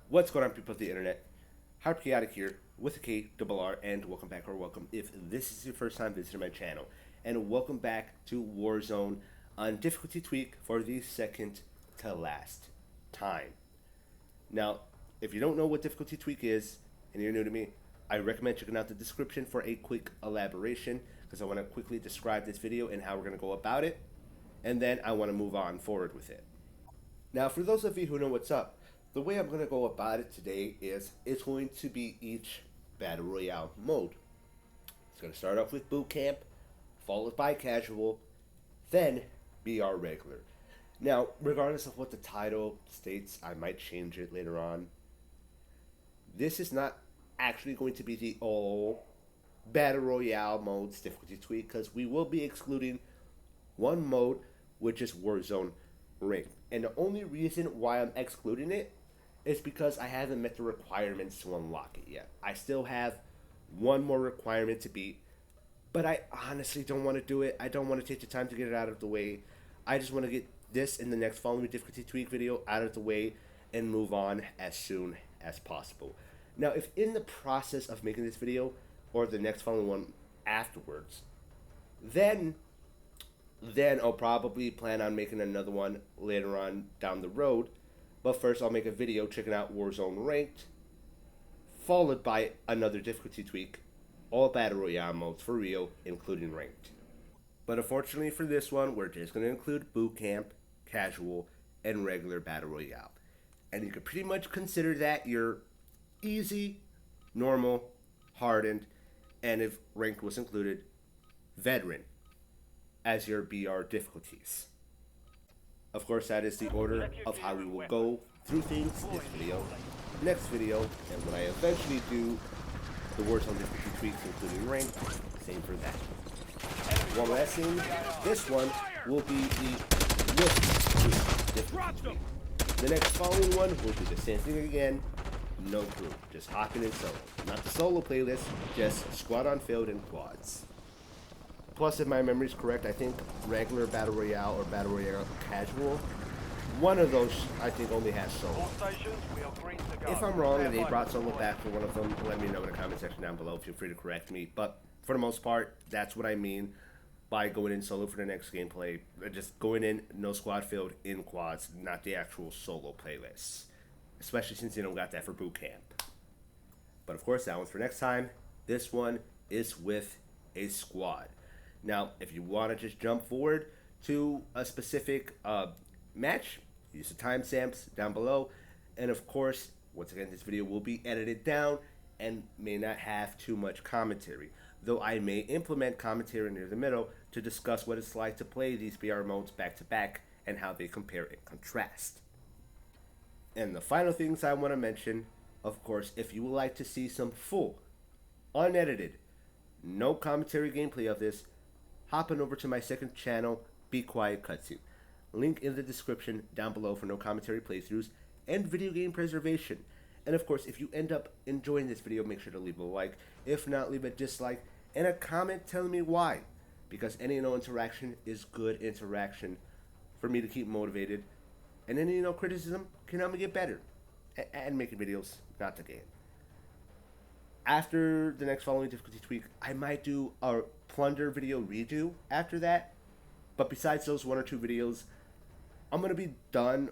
What's going on, people of the internet? Hyper Chaotic here with a K double R, and welcome back, or welcome if this is your first time visiting my channel, and welcome back to Warzone on difficulty tweak for the second to last time. Now, if you don't know what difficulty tweak is and you're new to me, I recommend checking out the description for a quick elaboration, because I want to quickly describe this video and how we're going to go about it, and then I want to move on forward with it. Now, for those of you who know what's up, the way I'm going to go about it today is it's going to be each Battle Royale mode. It's going to start off with Bootcamp, followed by Casual, then BR Regular. Now, regardless of what the title states, I might change it later on. This is not actually going to be the all Battle Royale modes difficulty tweak, because we will be excluding one mode, which is Warzone Ranked. And the only reason why I'm excluding it is because I haven't met the requirements to unlock it yet. I still have one more requirement to beat, but I honestly don't want to do it. I don't want to take the time to get it out of the way. I just want to get this in the next following difficulty tweak video out of the way and move on as soon as possible. Now, if in the process of making this video or the next following one afterwards, then I'll probably plan on making another one later on down the road. But first, I'll make a video checking out Warzone Ranked, followed by another difficulty tweak, all Battle Royale modes for real, including Ranked. But unfortunately for this one, we're just going to include Bootcamp, Casual, and regular Battle Royale. And you could pretty much consider that your easy, normal, hardened, and if Ranked was included, Veteran as your BR difficulties. Of course, that is the order of how we will go through things this video, next video, and when I eventually do the Warzone difficulty tweaks, including Ranked, same for that. One last thing, this one will be the Rift difficulty tweak. The next following one will be the same thing again, no group, just hopping in solo. Not the solo playlist, just squad on field and quads. Plus, if my memory is correct, I think regular Battle Royale or Battle Royale Casual, one of those I think only has solo. If I'm wrong and they brought solo back for one of them, let me know in the comment section down below. Feel free to correct me. But for the most part, that's what I mean by going in solo for the next gameplay. Just going in, no squad field, in quads, not the actual solo playlists. Especially since you don't got that for Bootcamp. But of course, that one's for next time. This one is with a squad. Now, if you want to just jump forward to a specific match, use the timestamps down below. And of course, once again, this video will be edited down and may not have too much commentary. Though I may implement commentary near the middle to discuss what it's like to play these BR modes back to back and how they compare and contrast. And the final things I want to mention, of course, if you would like to see some full, unedited, no commentary gameplay of this, hop on over to my second channel, Be Quiet Cutscene. Link in the description down below for no commentary playthroughs and video game preservation. And of course, if you end up enjoying this video, make sure to leave a like. If not, leave a dislike and a comment telling me why. Because any and all interaction is good interaction for me to keep motivated. And any and all criticism can help me get better and making videos, not the game. After the next following difficulty tweak, I might do a plunder video redo after that. But besides those one or two videos, I'm going to be done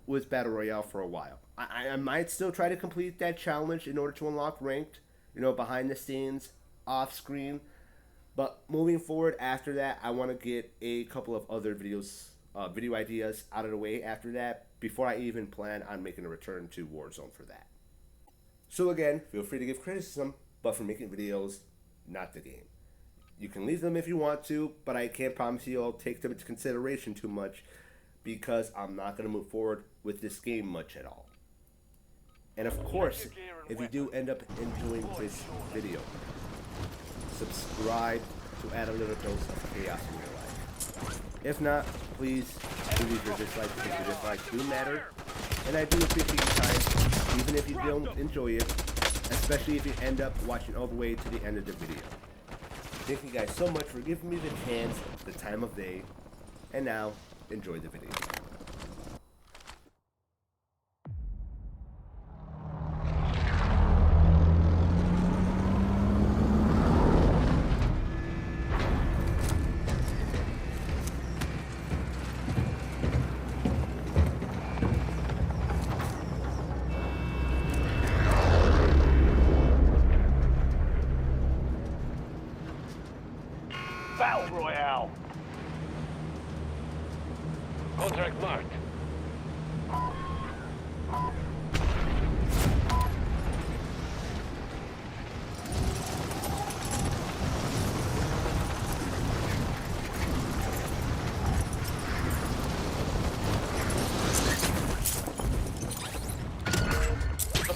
with Battle Royale for a while. I might still try to complete that challenge in order to unlock Ranked, behind the scenes, off screen. But moving forward after that, I want to get a couple of other videos, video ideas out of the way after that, before I even plan on making a return to Warzone for that. So again, feel free to give criticism, but for making videos, not the game. You can leave them if you want to, but I can't promise you I'll take them into consideration too much, because I'm not going to move forward with this game much at all. And of course, if you do end up enjoying this video, subscribe to add a little dose of chaos in your life. If not, please do leave your dislikes, because your dislikes do matter, and I do appreciate your time, even if you don't enjoy it, especially if you end up watching all the way to the end of the video. Thank you guys so much for giving me the chance, the time of day, and now, enjoy the video.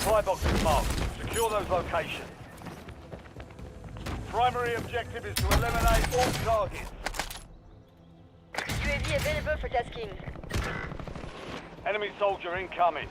Supply boxes marked. Secure those locations. Primary objective is to eliminate all targets. UAV available for tasking. Enemy soldier incoming.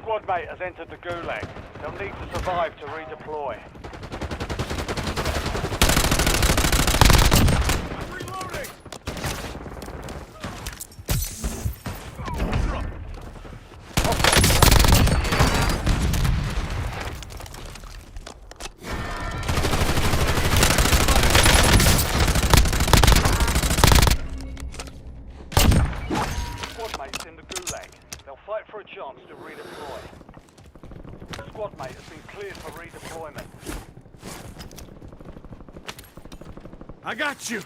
Squad mate has entered the gulag. They'll need to survive to redeploy. I'm reloading! Squad mate's in the gulag. They'll fight for a chance to redeploy. Squad mate has been cleared for redeployment. I got you!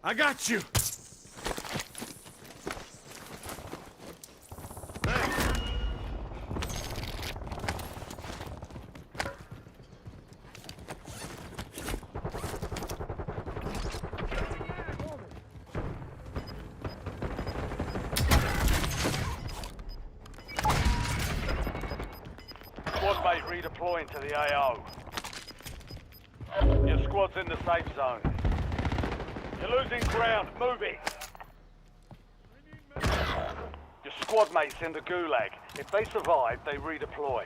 I got you! Squad mate redeploying to the AO. Your squad's in the safe zone. You're losing ground. Move it. Your squad mate's in the gulag. If they survive, they redeploy.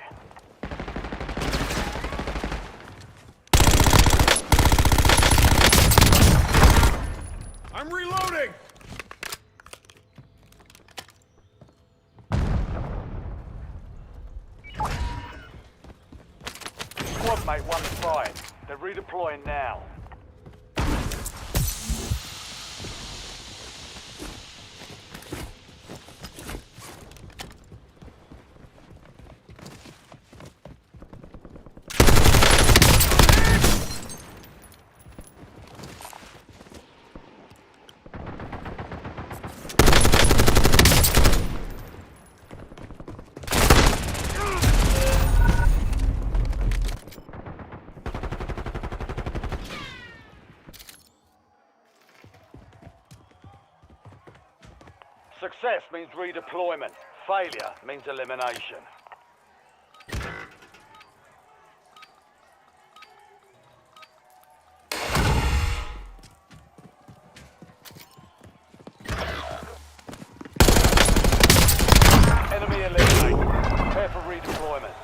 I'm reloading! Squad mate 1-5. They're redeploying now. Success means redeployment. Failure means elimination. Enemy eliminated. Prepare for redeployment.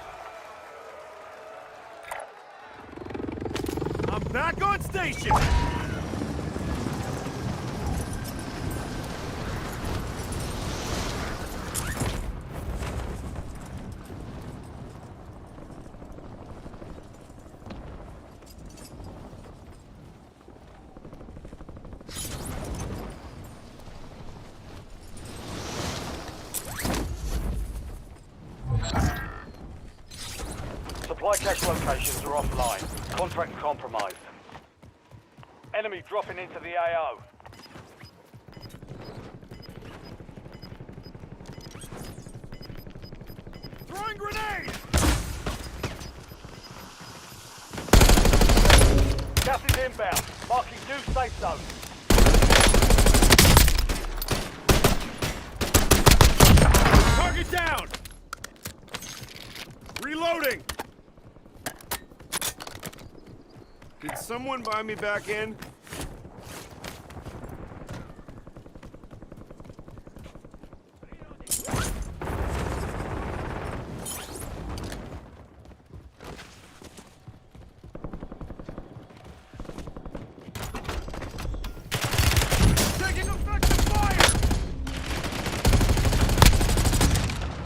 I'm back on station! Supply cache locations are offline. Contract compromised. Enemy dropping into the AO. Throwing grenade! Gas is inbound. Marking new safe zone. Target down! Reloading! Did someone buy me back in? Taking effective fire!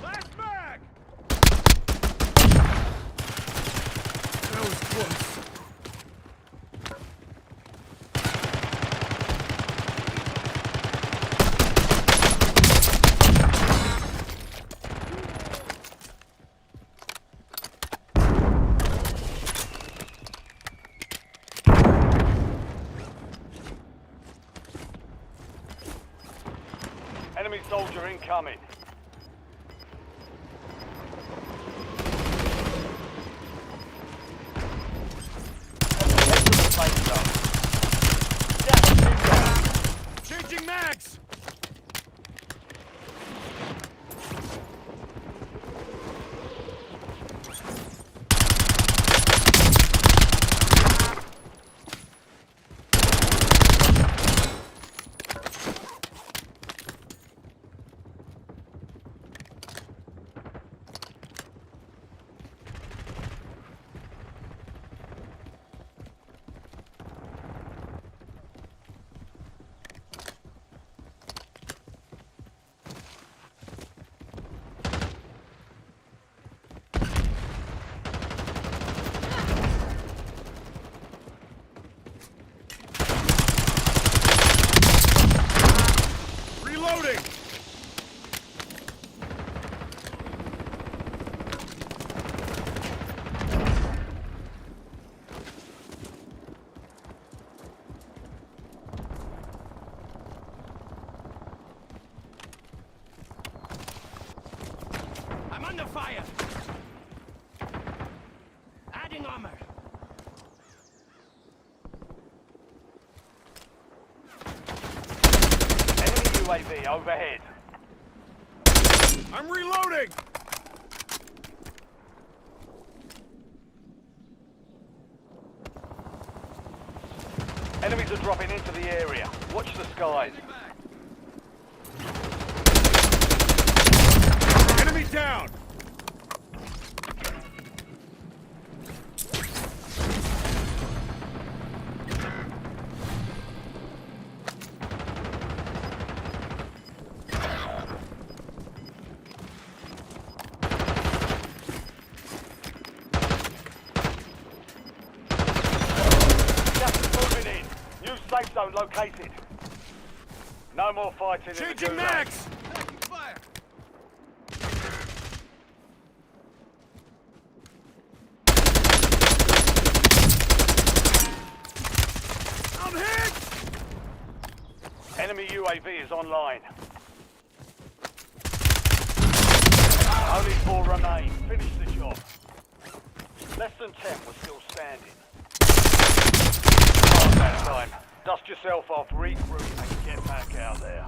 Last mag! soldier incoming. Changing mags! Reloading! I'm under fire! Adding armor! Enemy UAV overhead. I'm reloading! Enemies are dropping into the area. Watch the skies. Enemy down! Gas is moving in. New safe zone located. No more fighting in the Changing gulag. mags! I'm hit! Enemy UAV is online. Only 4 remain. Finish the job. Less than 10 were still standing. Hard that time. Dust yourself off, regroup, and get back out there.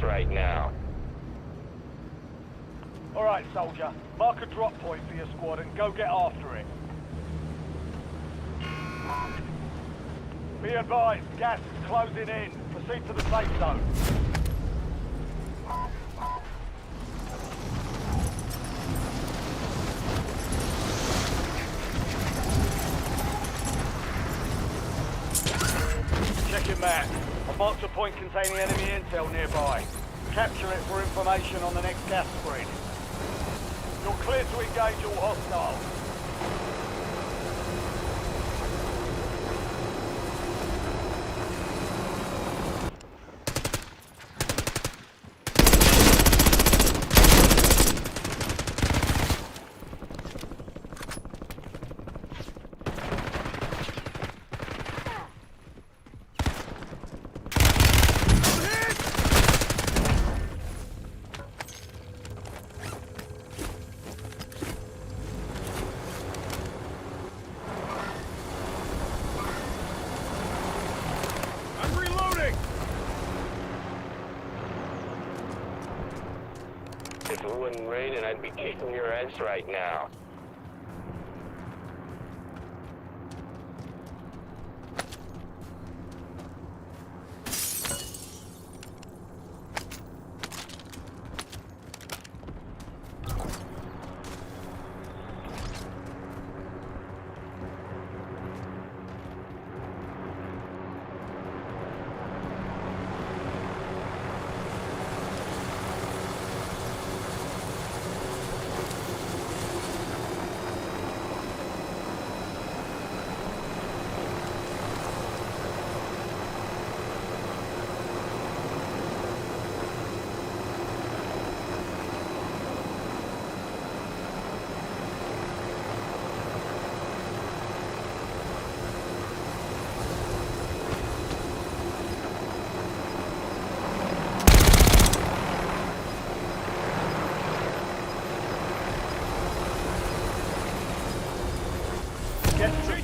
Right now. Alright, soldier. Mark a drop point for your squad and go get after it. Be advised, gas is closing in. Proceed to the safe zone. Check your map. I've marked a point containing enemy intel nearby. Capture it for information on the next gas screen. You're clear to engage all hostiles. I'm reloading! If it wasn't raining, I'd be kicking your ass right now.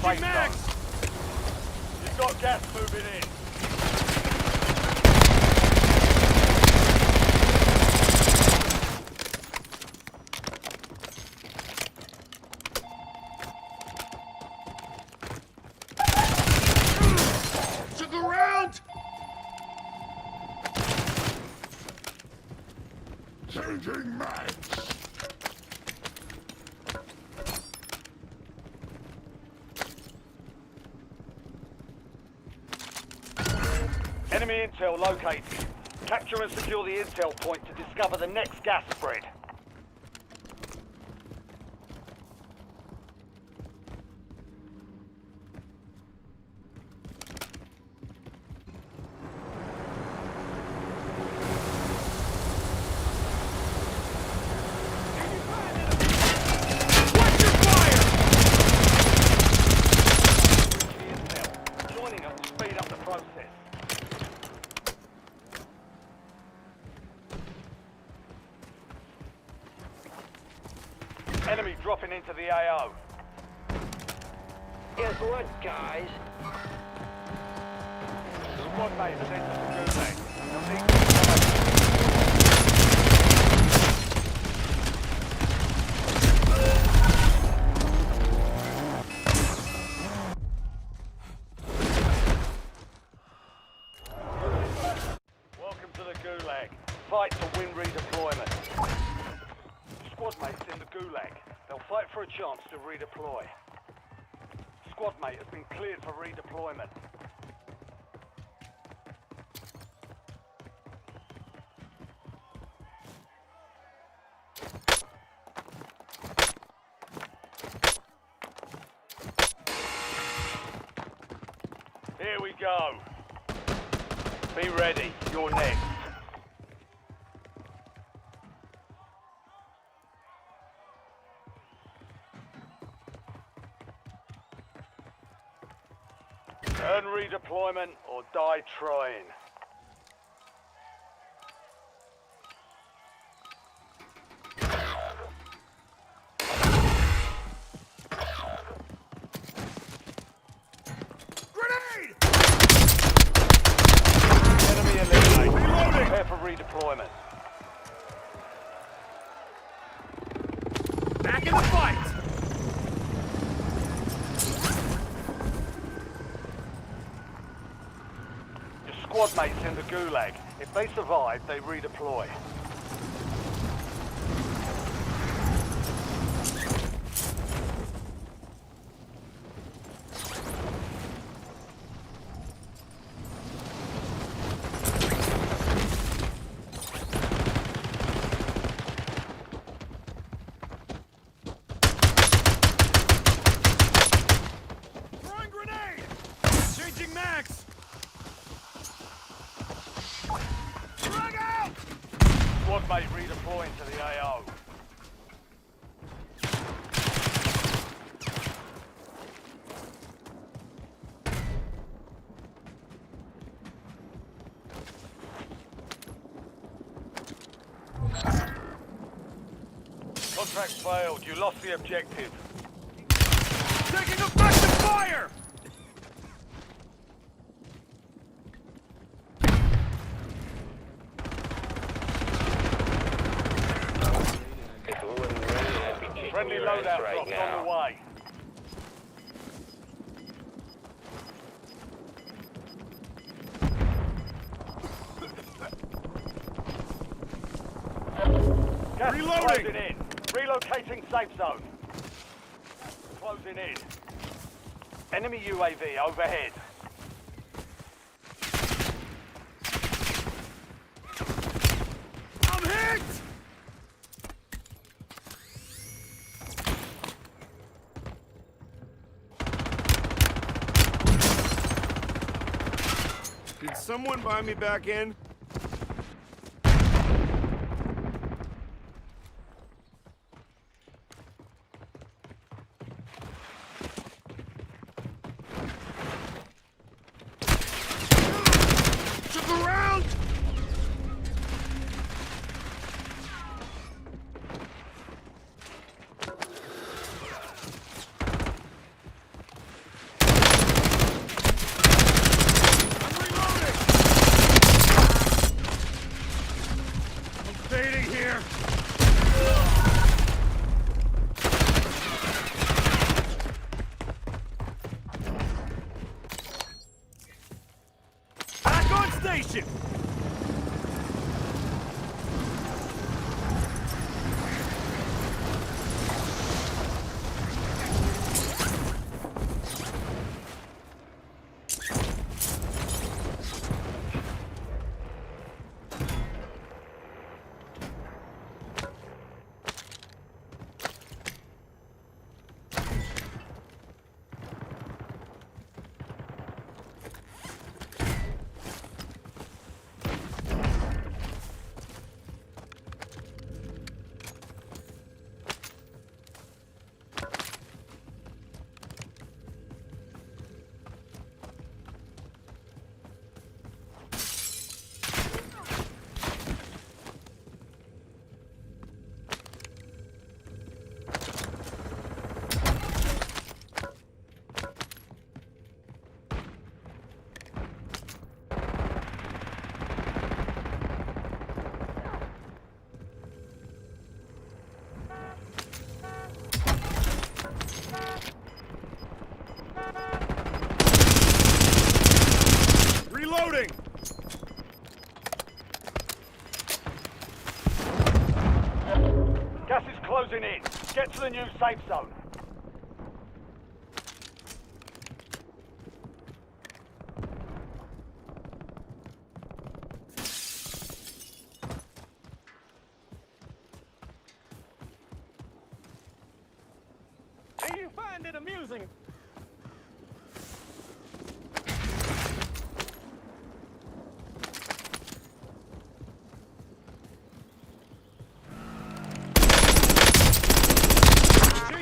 safe zone. You've got gas moving in. To the ground! Changing mags. Enemy intel located. Capture and secure the intel point to discover the next gas spread. Joining us to speed up the process. Enemy dropping into the AO. Guess what, guys? Squad mate has entered the gulag. They'll need to accelerate. Welcome to the gulag. Fight to win redeployment. Squad mate's in the gulag. They'll fight for a chance to redeploy. Squad mate has been cleared for redeployment. Here we go. Be ready. You're next. Earn redeployment or die trying. Grenade! Enemy eliminated. Reloading! Prepare for redeployment. Back in the fight! Your squad mates in the gulag. If they survive, they redeploy. Throwing grenade! Changing mags! Frag out! Squad mate redeploying to the AO. Contract failed. You lost the objective. Taking effective fire! If it wasn't raining, I'd be kicking Friendly your ass loadout right drops now. on the way. Gas is Reloading! closing in. Relocating safe zone. Closing in. Enemy UAV overhead. I'm hit! Did someone buy me back in? To the ground! position! Reloading! Gas is closing in. Get to the new safe zone. Do you find it amusing?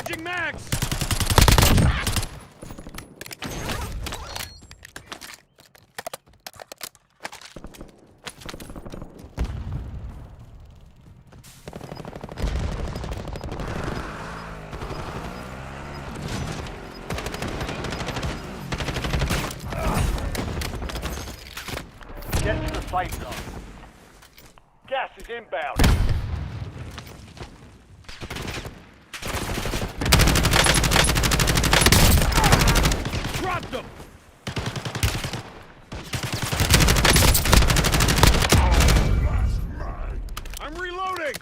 Changing mags! Get to the safe zone. Gas is inbound. Dropped them! Last mag. I'm reloading!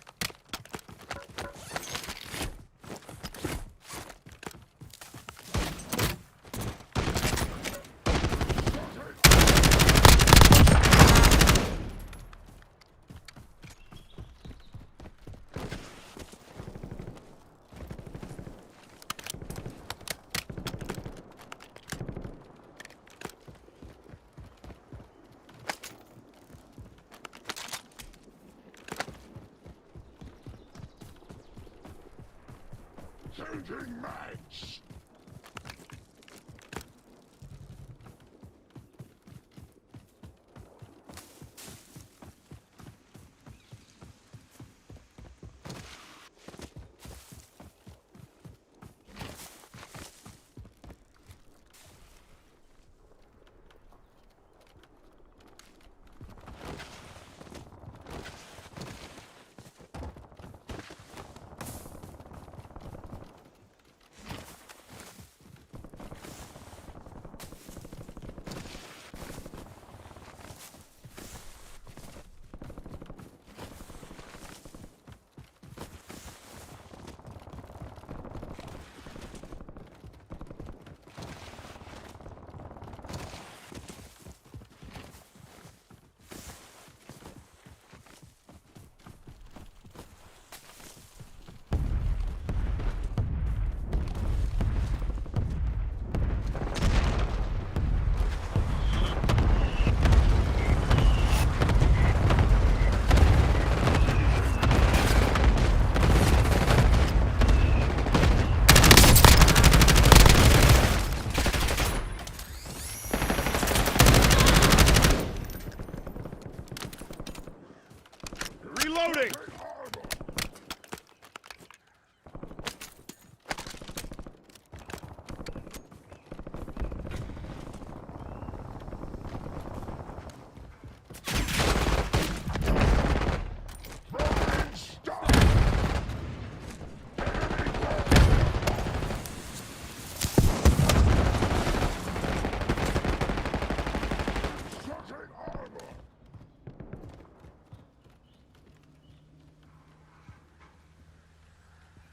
Changing mags.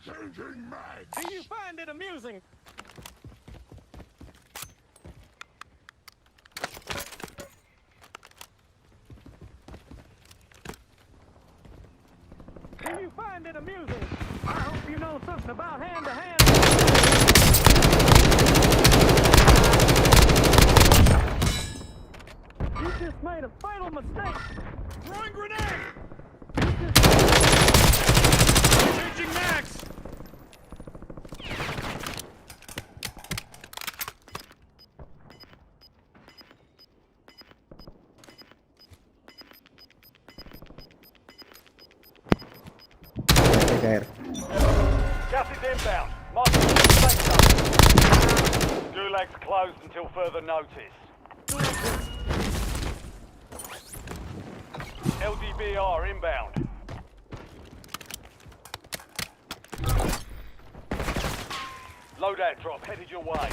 Changing mag. Do you find it amusing? Do you find it amusing? I hope you know something about hand-to-hand. You just made a fatal mistake. Throwing grenade! Changing max! Hay que caer. Gas is inbound. Mark the safe zone. Gulag's closed until further notice. LDBR inbound. Loadout drop headed your way.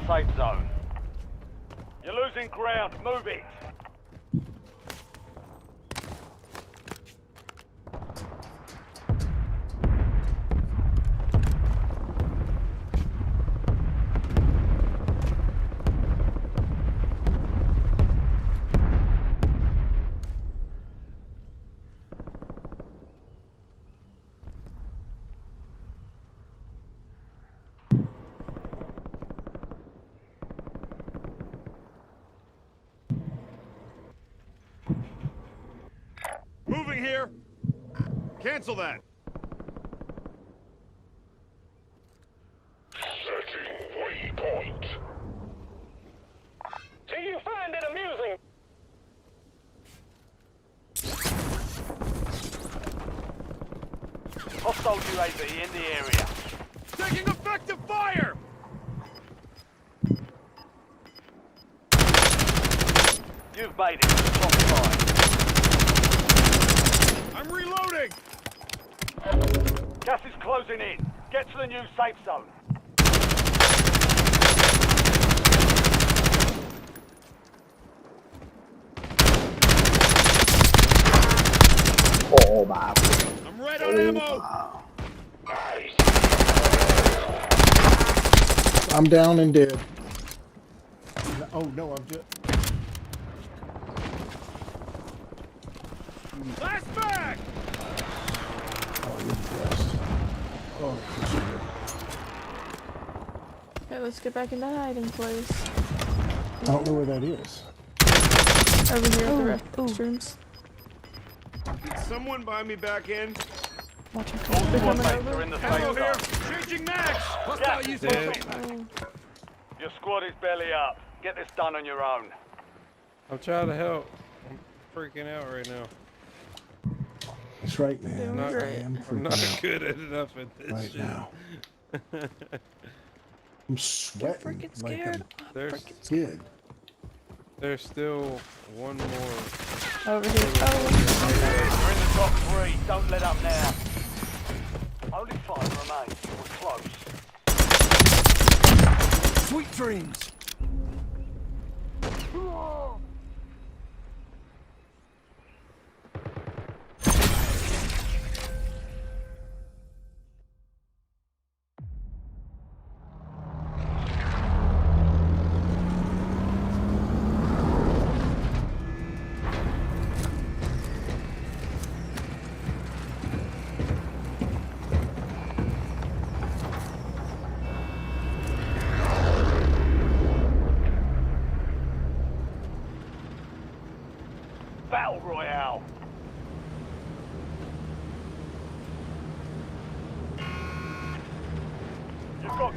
Safe zone. You're losing ground. Move it. Moving here! Cancel that! Setting waypoint. Do you find it amusing? Hostile UAV in the area. Taking effective fire! You've made it to the top 5. I'm reloading! Gas is closing in. Get to the new safe zone. Oh, wow. I'm right on ammo! Nice. I'm down and dead. Oh, no, I'm just... Last bag! Oh, you're the best. Oh, Okay, let's get back in that hiding place. I don't know where that is. Over here at the restrooms. Did someone buy me back in? Watch out. All They're squad coming mates are over. in the Ammo safe here! zone. Changing max! Gas use is moving. Oh, Your squad is belly up. Get this done on your own. I'm trying to help. I'm freaking out right now. That's right, man. Doing Not- great. I'm I'm not freaking out good at enough at this right shit. now. I'm sweating freaking like scared. a There's kid. there's still one more. Over here. Oh, You're in the top 3. Don't let up now. Only 5 remain. We're close. Sweet dreams!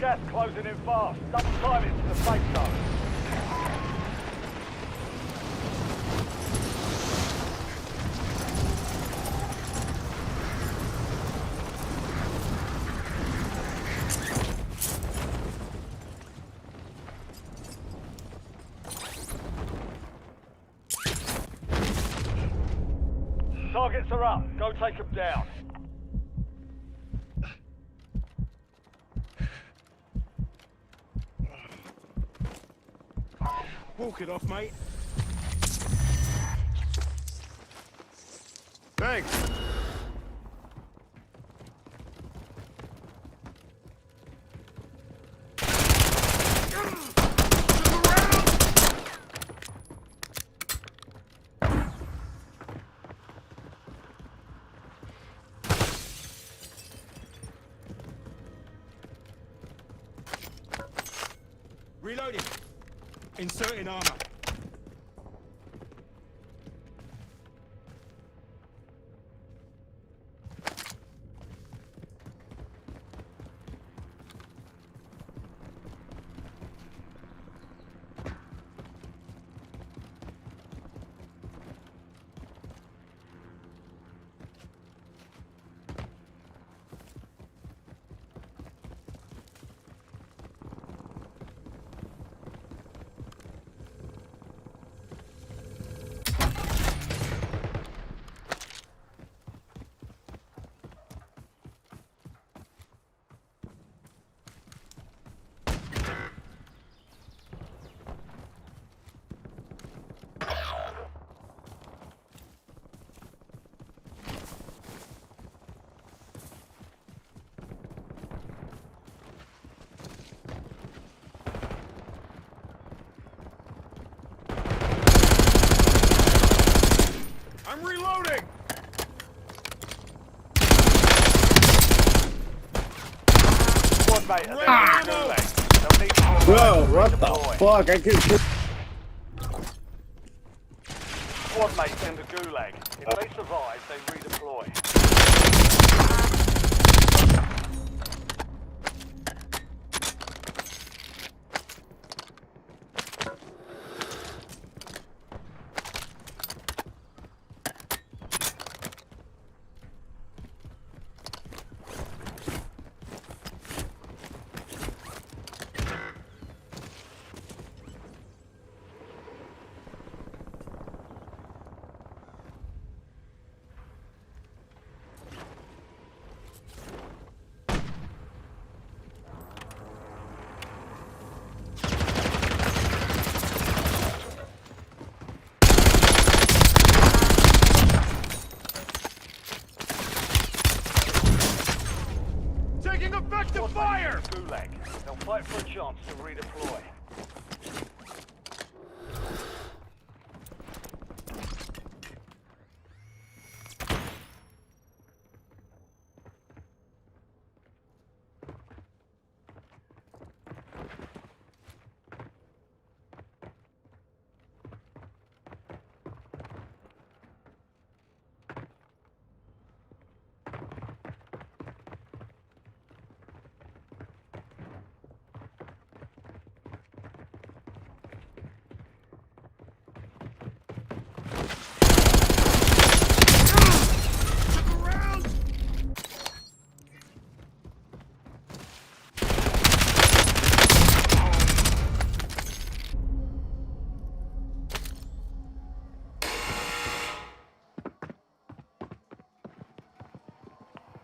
gas closing in fast. Double time it to the safe zone. Targets are up. Go take them down. Walk it off, mate. Thanks. Reloading. Inserting armor. I'm reloading! Squad mate, are there in the gulag? They'll need to Bro, what the redeploy. fuck? I could. Squad mates in the gulag. If they survive, they redeploy. Taking effective fire! Gulag. They'll fight for a chance to redeploy.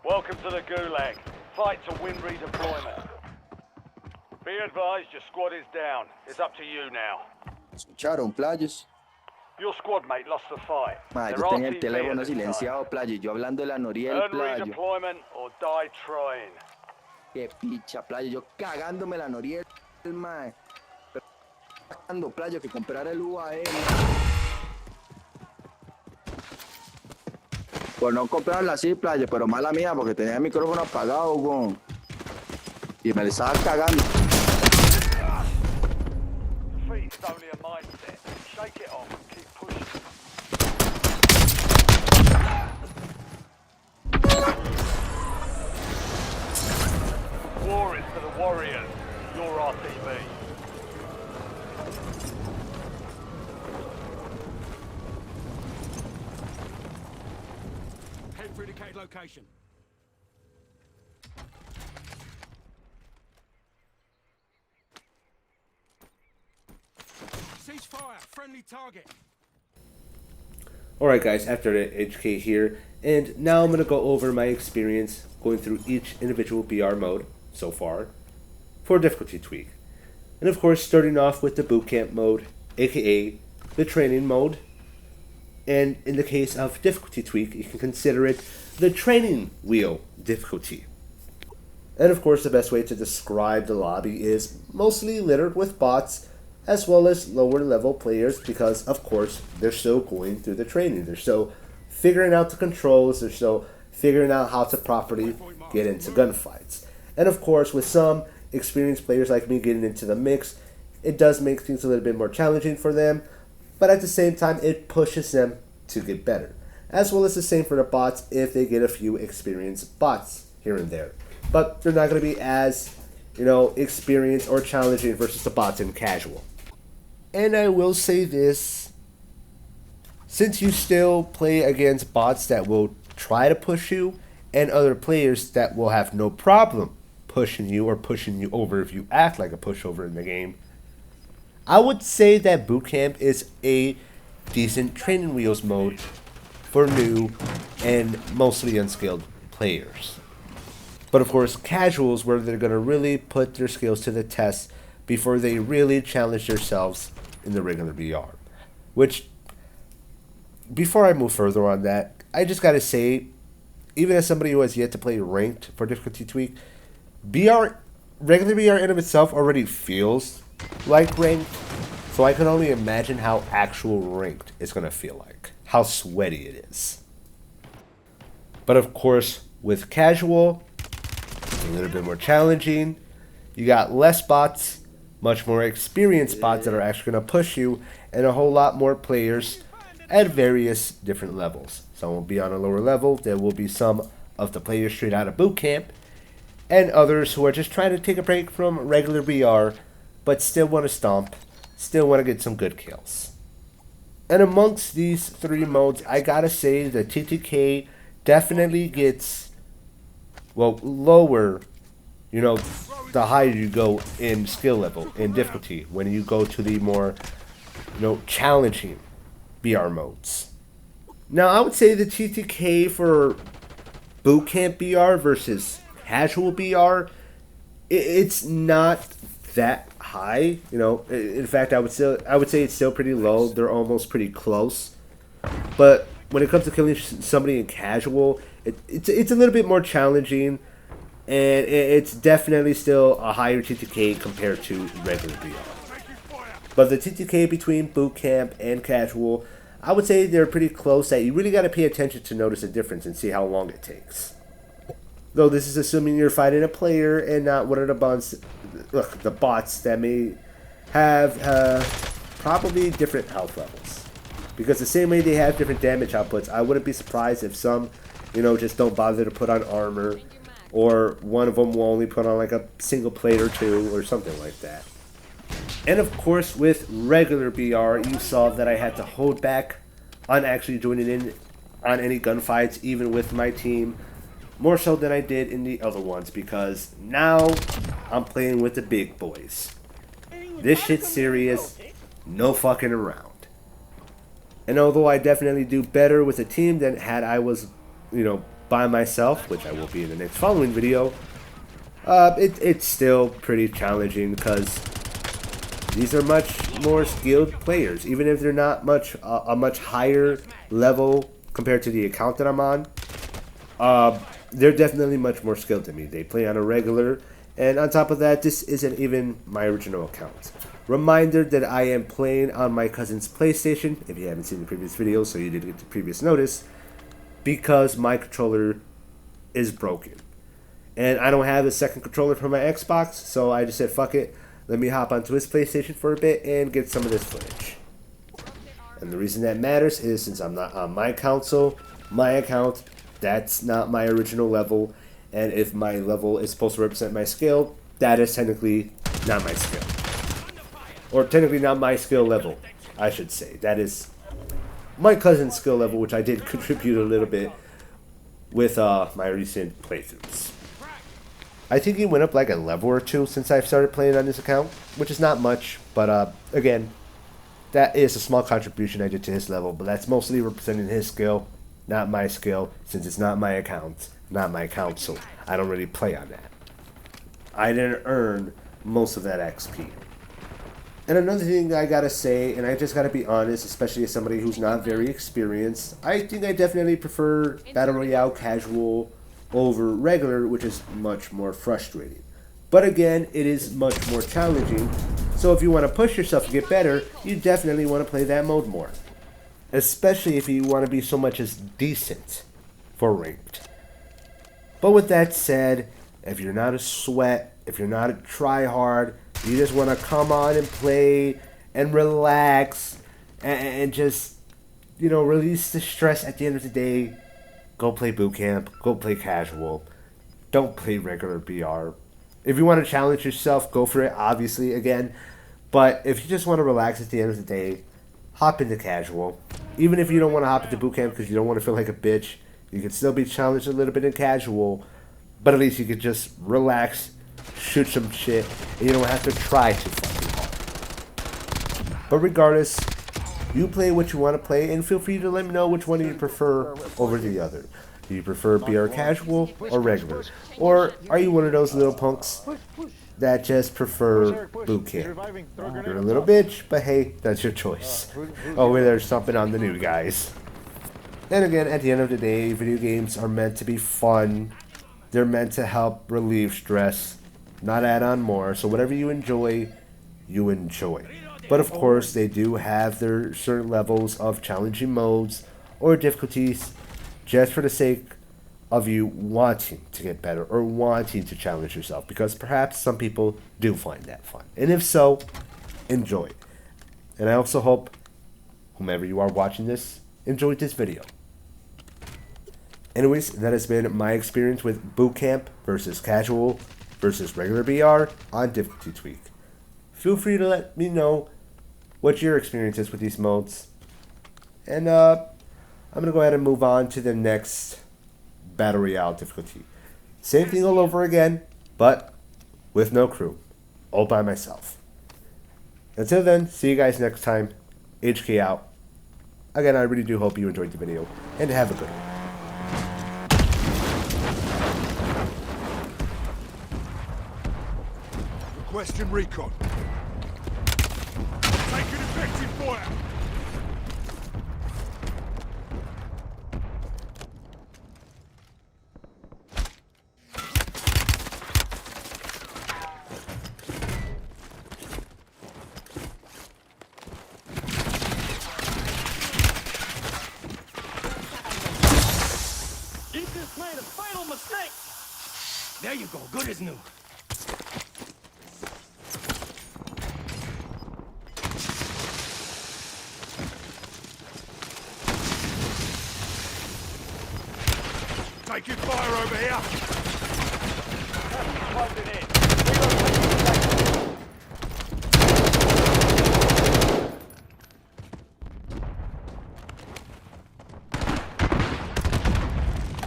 Welcome to the Gulag. Fight to win redeployment. Be advised, your squad is down. It's up to you now. ¿Escucharon, playos? Your squad mate lost the fight. Ma, They're yo tenía el RTV teléfono at this silenciado, playo. Yo hablando de la time. Noriel, Earn playo. redeployment or die trying. Qué picha, playo. Yo cagándome la Noriel, mae. Pero playo, que comprar el UAE, Por no comprarla así, playo, pero mala mía, porque tenía el micrófono apagado, weón. Y me le estaba cagando. Defeat's only a mindset. Shake it off and keep pushing. War is for the warriors. Heading for indicated location. Ceasefire. Friendly target. Alright guys, after the HK here, and now I'm going to go over my experience going through each individual BR mode so far for difficulty tweak. And of course, starting off with the Bootcamp mode, aka the training mode. And in the case of difficulty tweak, you can consider it the training wheel difficulty. And of course, the best way to describe the lobby is mostly littered with bots, as well as lower level players, because of course they're still going through the training. They're still figuring out the controls, they're still figuring out how to properly get into gunfights. And of course, with some experienced players like me getting into the mix, it does make things a little bit more challenging for them, but at the same time it pushes them to get better. As well as the same for the bots if they get a few experienced bots here and there. But they're not going to be as, experienced or challenging versus the bots in casual. And I will say this, since you still play against bots that will try to push you, and other players that will have no problem pushing you or pushing you over if you act like a pushover in the game, I would say that Bootcamp is a decent training wheels mode for new and mostly unskilled players. But of course, casuals where they're going to really put their skills to the test before they really challenge themselves in the regular BR. Which, before I move further on that, I just gotta say, even as somebody who has yet to play ranked for difficulty tweak, regular BR in of itself already feels like ranked, so I can only imagine how actual ranked is gonna feel like, how sweaty it is. But of course, with casual, it's a little bit more challenging. You got less bots, much more experienced bots that are actually going to push you, and a whole lot more players at various different levels. Some will be on a lower level, there will be some of the players straight out of Bootcamp, and others who are just trying to take a break from regular BR, but still want to stomp, still want to get some good kills. And amongst these three modes, I gotta say the TTK definitely gets, lower, the higher you go in skill level, in difficulty, when you go to the more, challenging BR modes. Now, I would say the TTK for Bootcamp BR versus casual BR, it's not that high. In fact, I would say it's still pretty low. They're almost pretty close. But when it comes to killing somebody in casual, it's a little bit more challenging. And it's definitely still a higher TTK compared to regular BR. But the TTK between Bootcamp and casual, I would say they're pretty close, that you really got to pay attention to notice a difference and see how long it takes. Though this is assuming you're fighting a player and not one of the bots that may have probably different health levels. Because the same way they have different damage outputs, I wouldn't be surprised if some, just don't bother to put on armor, or one of them will only put on like a single plate or two or something like that. And of course, with regular BR, you saw that I had to hold back on actually joining in on any gunfights, even with my team, more so than I did in the other ones, because now I'm playing with the big boys. This shit's serious, no fucking around. And although I definitely do better with a team than had I was, by myself, which I will be in the next following video, it's still pretty challenging because these are much more skilled players. Even if they're not a much higher level compared to the account that I'm on, they're definitely much more skilled than me. They play on a regular, and on top of that, this isn't even my original account. Reminder that I am playing on my cousin's PlayStation, if you haven't seen the previous video, so you did get the previous notice, because my controller is broken. And I don't have a second controller for my Xbox, so I just said, fuck it, let me hop onto his PlayStation for a bit and get some of this footage. And the reason that matters is since I'm not on my console, my account, that's not my original level, and if my level is supposed to represent my skill, that is technically not my skill. Or technically not my skill level, I should say. That is my cousin's skill level, which I did contribute a little bit with my recent playthroughs. I think he went up like a level or two since I've started playing on this account, which is not much, but again, that is a small contribution I did to his level, but that's mostly representing his skill, not my skill, since it's not my account, not my console. I don't really play on that. I didn't earn most of that XP. And another thing I gotta say, and I just gotta be honest, especially as somebody who's not very experienced, I think I definitely prefer Battle Royale casual over regular, which is much more frustrating. But again, it is much more challenging, so if you want to push yourself to get better, you definitely want to play that mode more. Especially if you want to be so much as decent for ranked. But with that said, if you're not a sweat, if you're not a tryhard, you just want to come on and play and relax and just, you know, release the stress at the end of the day, go play Bootcamp, go play casual. Don't play regular BR. If you want to challenge yourself, go for it, obviously, again. But if you just want to relax at the end of the day, hop into casual. Even if you don't want to hop into Bootcamp because you don't want to feel like a bitch, you can still be challenged a little bit in casual. But at least you can just relax, shoot some shit, and you don't have to try too fucking hard. But regardless, you play what you want to play, and feel free to let me know which one you prefer over the other. Do you prefer BR casual or regular? Or are you one of those little punks that just prefer Bootcamp? You're a little bitch, but hey, that's your choice. Oh, wait, there's something on the new, guys. And again, at the end of the day, video games are meant to be fun. They're meant to help relieve stress, not add on more. So whatever you enjoy, you enjoy. But of course, they do have their certain levels of challenging modes or difficulties just for the sake of you wanting to get better or wanting to challenge yourself, because perhaps some people do find that fun. And if so, enjoy it. And I also hope whomever you are watching this enjoyed this video. Anyways, that has been my experience with Bootcamp versus casual versus regular BR on Difficulty Tweak. Feel free to let me know what your experience is with these modes. And I'm going to go ahead and move on to the next Battle Royale difficulty. Same thing all over again, but with no crew. All by myself. Until then, see you guys next time. HK out. Again, I really do hope you enjoyed the video, and have a good one. Requesting recon. Taking effective fire. Ethan's made a fatal mistake. There you go, good as new. Taking fire over here. Closing in.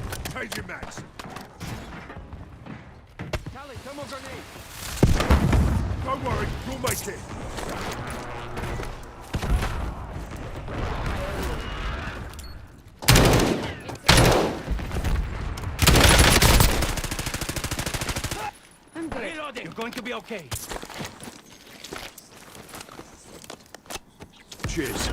Relocating Take your max. Tally, thermal grenade. Don't worry, you'll make it. Reloading. You're going to be okay. Cheers.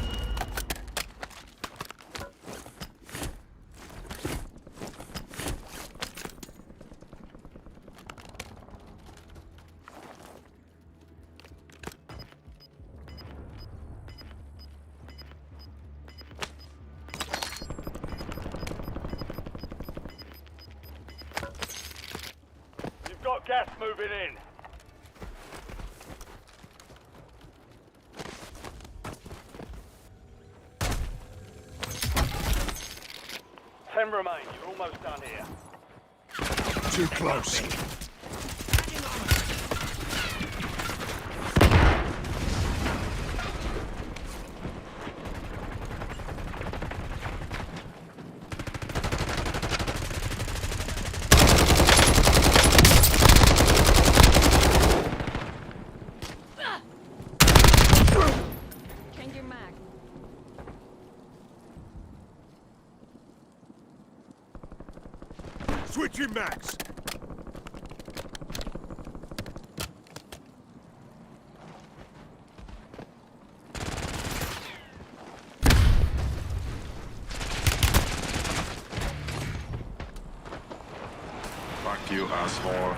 You've got gas moving in. Ten remain. You're almost done here. Too close. Switching max. Fuck you, asshole.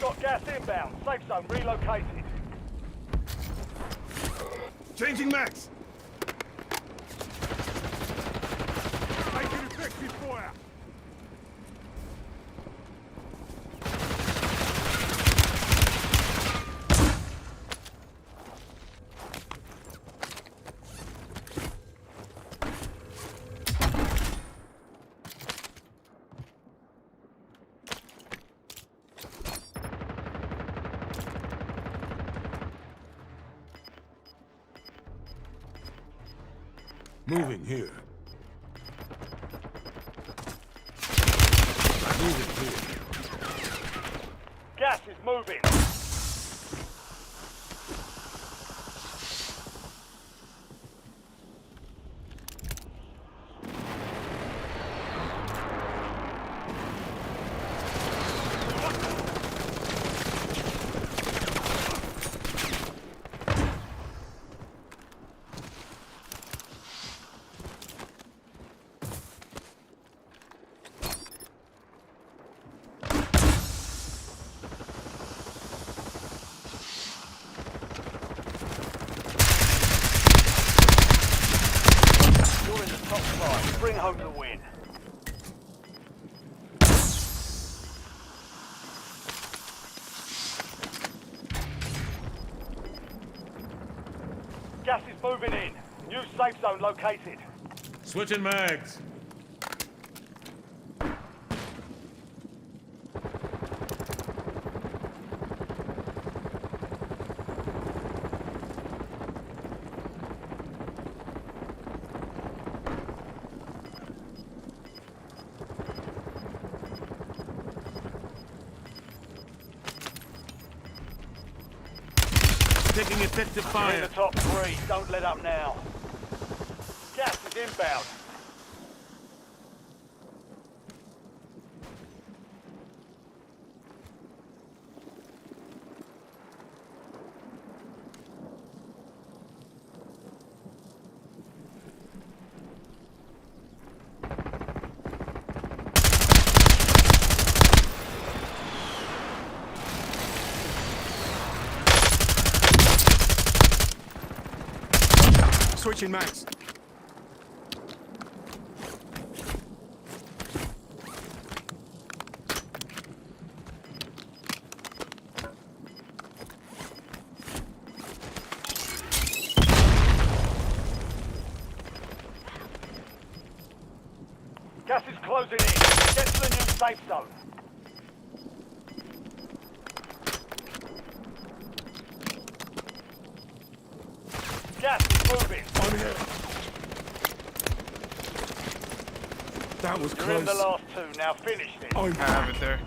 Got gas inbound. Safe zone relocated. Changing max. Making effective fire. Moving here. Moving here. Gas is moving. You're in the top five. Bring home the win. Gas is moving in. New safe zone located. Switching mags. Taking effective You're in fire. the top three. Don't let up now. Gas is inbound. Switching max. Gas is closing in. Get to the new safe zone. Gas is moving. On here. That was You're in the close. last two. Now finish this. I have it there.